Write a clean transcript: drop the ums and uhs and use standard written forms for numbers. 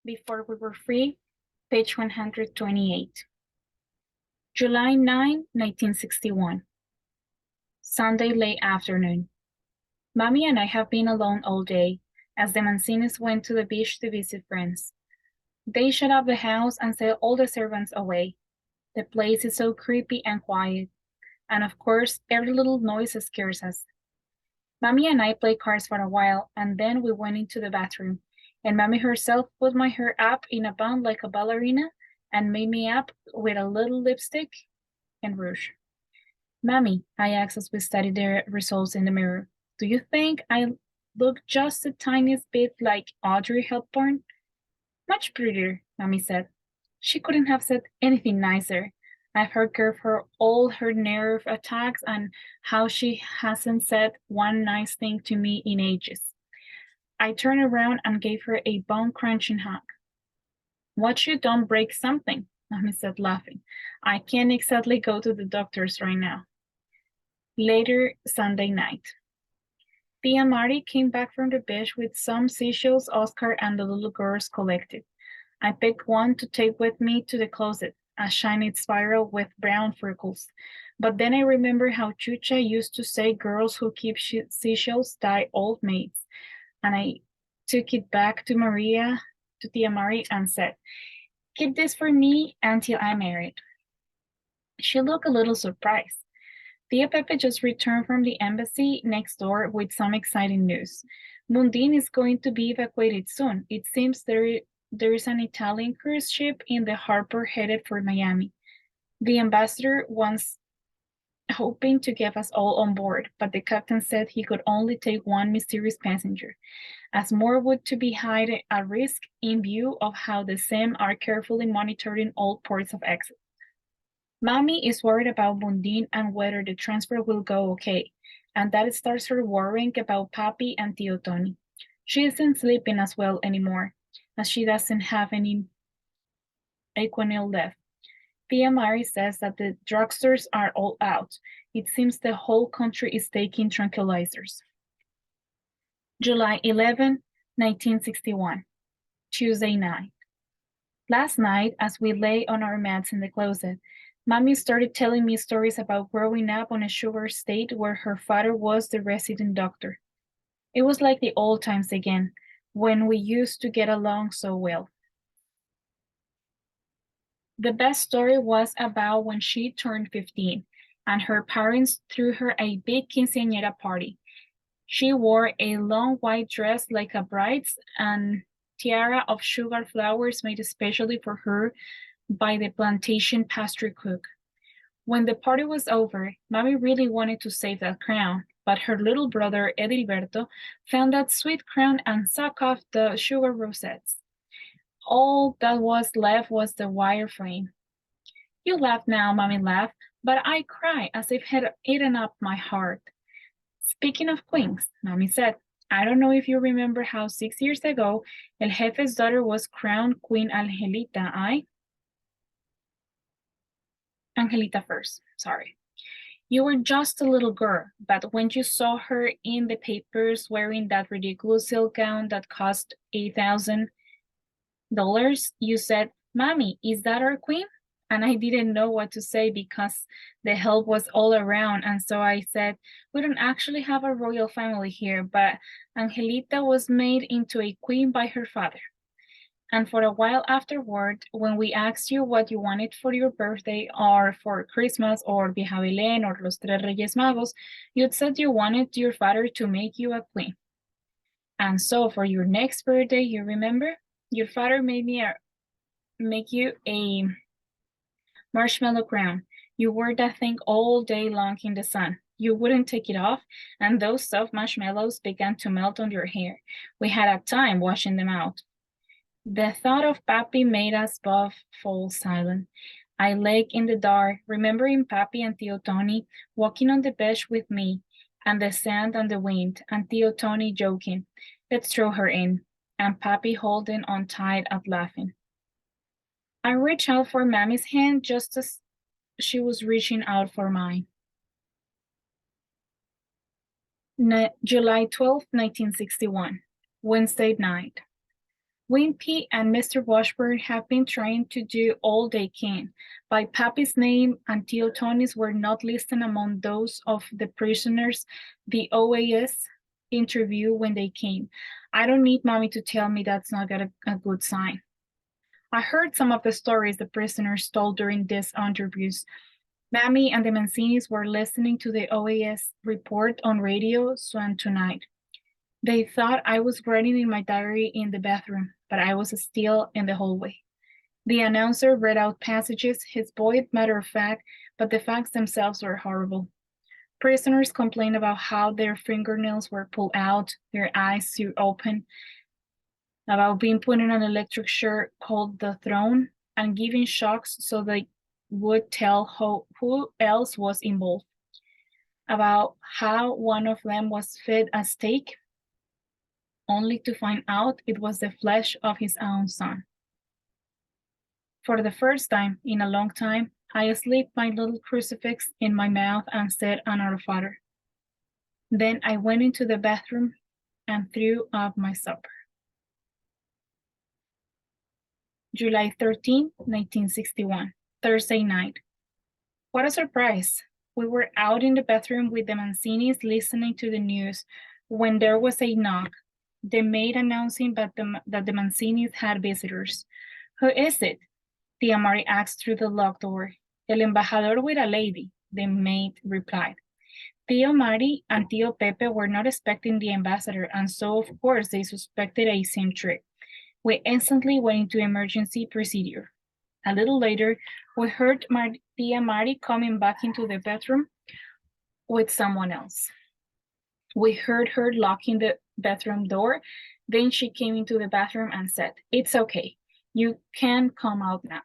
Before we were free, page 128. July 9, 1961. Sunday late afternoon. Mommy and I have been alone all day, as the Mancinis went to the beach to visit friends. They shut up the house and sent all the servants away. The place is so creepy and quiet, and of course, every little noise scares us. Mommy and I played cards for a while, and then we went into the bathroom, and Mommy herself put my hair up in a bun like a ballerina and made me up with a little lipstick and rouge. Mommy, I asked as we studied the results in the mirror, do you think I look just the tiniest bit like Audrey Hepburn? Much prettier, Mommy said. She couldn't have said anything nicer. I've heard her for all her nerve attacks and how she hasn't said one nice thing to me in ages. I turned around and gave her a bone-crunching hug. Watch you don't break something, Mommy said, laughing. I can't exactly go to the doctor's right now. Later Sunday night. Tia Mari came back from the beach with some seashells Oscar and the little girls collected. I picked one to take with me to the closet, a shiny spiral with brown freckles. But then I remember how Chucha used to say girls who keep seashells die old maids. And I took it back to Tia Mari, and said, keep this for me until I'm married. She looked a little surprised. Tia Pepe just returned from the embassy next door with some exciting news. Mundine is going to be evacuated soon. It seems there is an Italian cruise ship in the harbor headed for Miami. The ambassador was hoping to get us all on board, but the captain said he could only take one mysterious passenger, as more would to be at risk in view of how the SEM are carefully monitoring all ports of exit. Mommy is worried about Mundine and whether the transfer will go okay, and that starts her worrying about Papi and Tio Tony. She isn't sleeping as well anymore, as she doesn't have any Equinil left. Tia Mari says that the drugstores are all out. It seems the whole country is taking tranquilizers. July 11, 1961, Tuesday night. Last night, as we lay on our mats in the closet, Mommy started telling me stories about growing up on a sugar state where her father was the resident doctor. It was like the old times again, when we used to get along so well. The best story was about when she turned 15, and her parents threw her a big quinceañera party. She wore a long white dress like a bride's and tiara of sugar flowers made especially for her by the plantation pastry cook. When the party was over, Mommy really wanted to save that crown, but her little brother Edilberto found that sweet crown and sucked off the sugar rosettes. All that was left was the wire frame. You laugh now, Mommy laughed, but I cry as if it had eaten up my heart. Speaking of queens, Mommy said, I don't know if you remember how 6 years ago El Jefe's daughter was crowned Queen Angelita, Angelita first, sorry. You were just a little girl, but when you saw her in the papers wearing that ridiculous silk gown that cost $8,000, you said, Mommy, is that our queen? And I didn't know what to say because the help was all around. And so I said, we don't actually have a royal family here, but Angelita was made into a queen by her father. And for a while afterward, when we asked you what you wanted for your birthday or for Christmas or Vieja Belén or Los Tres Reyes Magos, you'd said you wanted your father to make you a queen. And so for your next birthday, you remember? Your father made make you a marshmallow crown. You wore that thing all day long in the sun. You wouldn't take it off, and those soft marshmallows began to melt on your hair. We had a time washing them out. The thought of Papi made us both fall silent. I lay in the dark, remembering Papi and Tio Tony walking on the beach with me, and the sand and the wind, and Tio Tony joking, let's throw her in, and Papi holding on tight and laughing. I reached out for Mammy's hand just as she was reaching out for mine. July 12, 1961, Wednesday night. Wimpy and Mr. Washburn have been trying to do all they can. By Pappy's name and Tio Tony's were not listed among those of the prisoners the OAS interviewed when they came. I don't need Mommy to tell me that's not a good sign. I heard some of the stories the prisoners told during these interviews. Mammy and the Mancinis were listening to the OAS report on radio Swan tonight. They thought I was writing in my diary in the bathroom, but I was still in the hallway. The announcer read out passages, his voice matter of fact, but the facts themselves were horrible. Prisoners complained about how their fingernails were pulled out, their eyes sewed open, about being put in an electric chair called the throne, and giving shocks so they would tell who else was involved. About how one of them was fed a steak, only to find out it was the flesh of his own son. For the first time in a long time, I slipped my little crucifix in my mouth and said an Our Father. Then I went into the bathroom and threw up my supper. July 13, 1961, Thursday night. What a surprise. We were out in the bathroom with the Mancinis listening to the news when there was a knock. The maid announcing that the Mancinis had visitors. Who is it? Tia Mari asked through the locked door. El embajador with a lady, the maid replied. Tio Mari and Tio Pepe were not expecting the ambassador, and so of course they suspected a SIM trick. We instantly went into emergency procedure. A little later, we heard Tia Mari coming back into the bathroom with someone else. We heard her locking the bathroom door. Then she came into the bathroom and said, "It's okay. You can come out now."